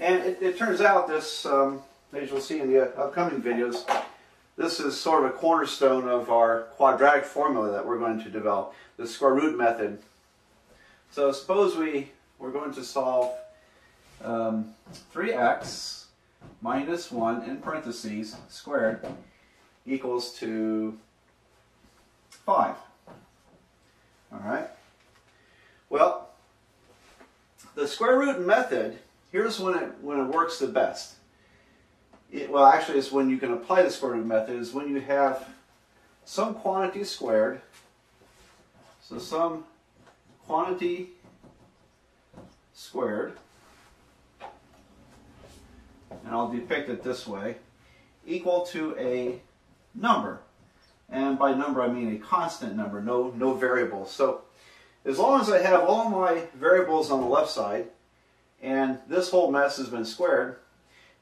And it turns out this, as you'll see in the upcoming videos, this is sort of a cornerstone of our quadratic formula that we're going to develop, the square root method. So suppose we're going to solve 3x minus 1 in parentheses squared equals to 5. Alright? Well, the square root method, here's when it works the best. Well, actually, it's when you can apply the square root method, is when you have some quantity squared. So some quantity squared, and I'll depict it this way, equal to a number. And by number I mean a constant number, no variables. So as long as I have all my variables on the left side, and this whole mess has been squared,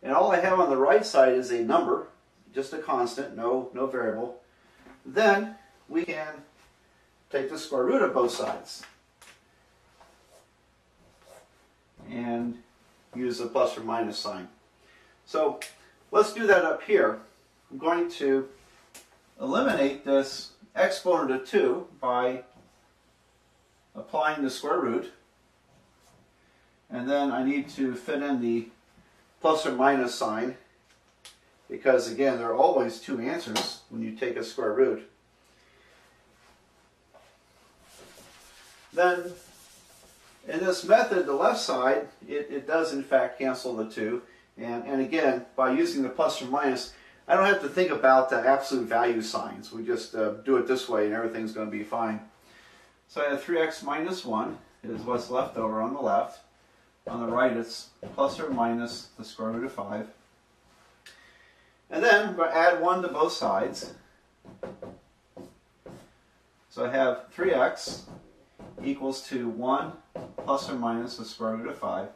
and all I have on the right side is a number, just a constant, no variable, then we can take the square root of both sides and use the plus or minus sign. So let's do that up here. I'm going to eliminate this exponent of 2 by applying the square root, and then I need to fit in the plus or minus sign, because again there are always two answers when you take a square root. Then in this method, the left side, it does in fact cancel the 2, and again, by using the plus or minus, I don't have to think about the absolute value signs. We just do it this way and everything's going to be fine. So I have 3x minus 1 is what's left over on the left. On the right, it's plus or minus the square root of 5. And then I'm going to add 1 to both sides. So I have 3x equals to 1 plus or minus the square root of 5.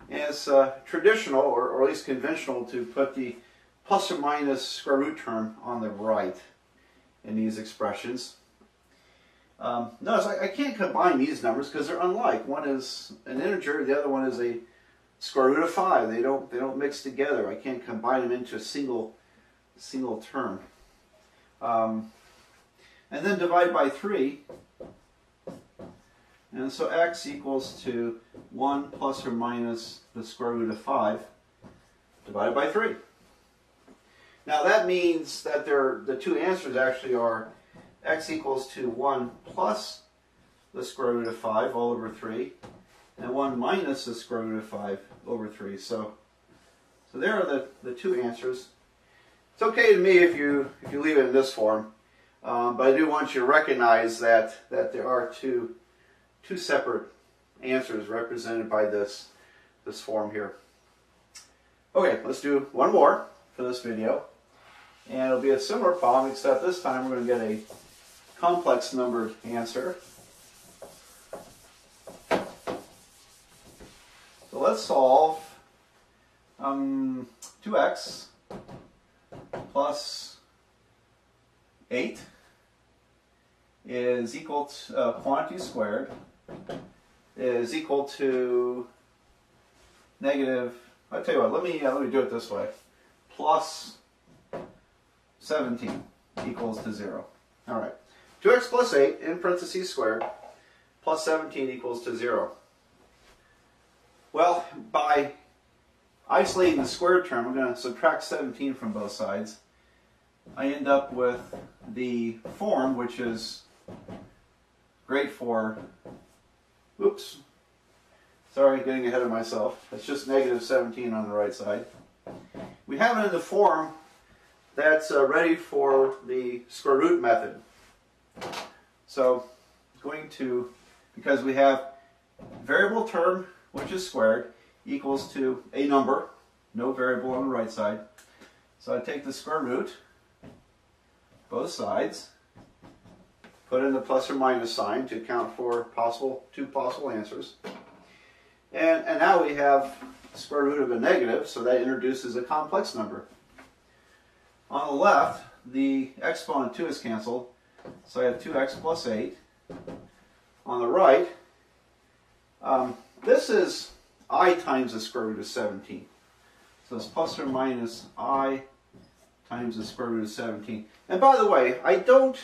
And it's traditional, or at least conventional, to put the plus or minus square root term on the right in these expressions. Notice I can't combine these numbers because they're unlike. One is an integer, the other one is a square root of 5. They don't mix together. I can't combine them into a single term. And then divide by 3. And so x equals to 1 plus or minus the square root of 5 divided by 3. Now that means that the two answers actually are x equals to 1 plus the square root of 5 all over 3, and 1 minus the square root of 5 over 3. So there are the two answers. It's okay to me if you leave it in this form, but I do want you to recognize that there are two separate answers represented by this form here. Okay, let's do one more for this video. And it'll be a similar problem, except this time we're going to get a complex numbered answer. So let's solve 2x plus 8 is equal to quantity squared is equal to negative, I'll tell you what, let me do it this way, plus 17 equals to 0. Alright, 2x plus 8 in parentheses squared plus 17 equals to 0. Well, by isolating the squared term, I'm going to subtract 17 from both sides. I end up with the form, which is great for, oops, sorry, getting ahead of myself. It's just negative 17 on the right side. We have it in the form that's ready for the square root method. So, going to, because we have variable term, which is squared, equals to a number, no variable on the right side. So I take the square root, both sides, put in the plus or minus sign to account for two possible answers. And now we have square root of a negative, so that introduces a complex number. On the left, the exponent 2 is canceled, so I have 2x plus 8. On the right, this is I times the square root of 17. So it's plus or minus I times the square root of 17. And by the way, I don't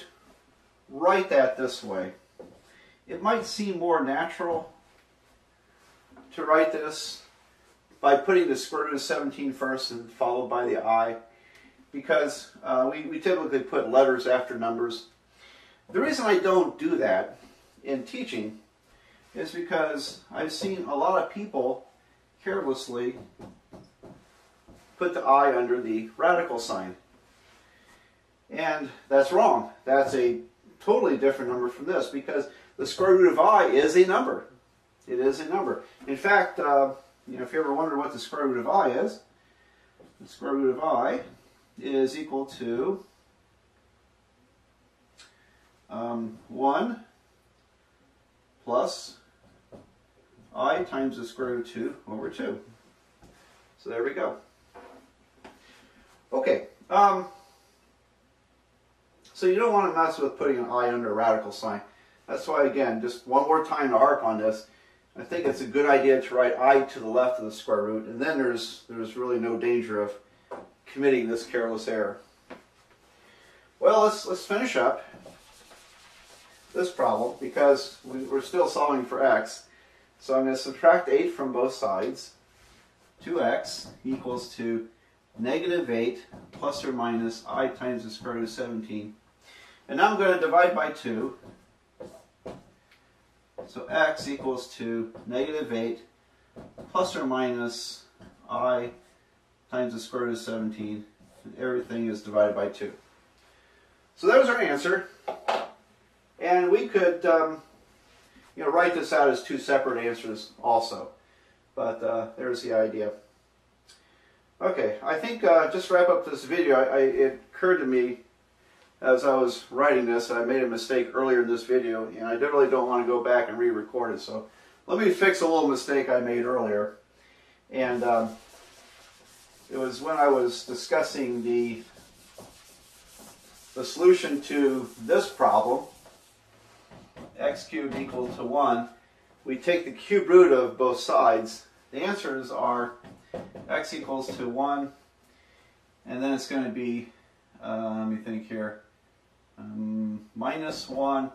write that this way. It might seem more natural to write this by putting the square root of 17 first and followed by the I, because we typically put letters after numbers. The reason I don't do that in teaching is because I've seen a lot of people carelessly put the I under the radical sign. And that's wrong. That's a totally different number from this, because the square root of I is a number. It is a number. In fact, if you ever wonder what the square root of I is, the square root of I is equal to 1 plus I times the square root of 2 over 2. So there we go. Okay. So you don't want to mess with putting an I under a radical sign. That's why, again, just one more time to harp on this. I think it's a good idea to write I to the left of the square root, and then there's really no danger of committing this careless error. Well, let's finish up this problem, because we're still solving for x. So I'm going to subtract 8 from both sides. 2x equals to negative 8 plus or minus I times the square root of 17. And now I'm going to divide by 2. So x equals to negative 8 plus or minus I times the square root of 17. And everything is divided by 2. So there's our answer. And we could write this out as two separate answers also. But there's the idea. Okay, I think just to wrap up this video, it occurred to me as I was writing this, I made a mistake earlier in this video, and I really don't want to go back and re-record it. So let me fix a little mistake I made earlier. And it was when I was discussing the solution to this problem, x cubed equal to 1. We take the cube root of both sides. The answers are x equals to 1, and then it's going to be, let me think here, minus 1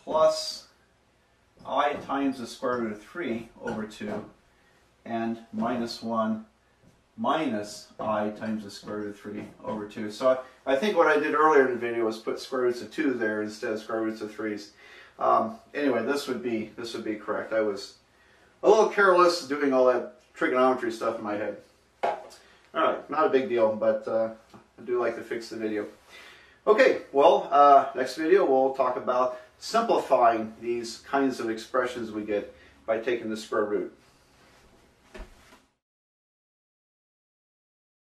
plus I times the square root of 3 over 2, and minus 1 minus I times the square root of 3 over 2. So I think what I did earlier in the video was put square roots of 2 there instead of square roots of 3's. Anyway, this would be correct. I was a little careless doing all that trigonometry stuff in my head. Alright, not a big deal, but I do like to fix the video. Okay, well, next video we'll talk about simplifying these kinds of expressions we get by taking the square root.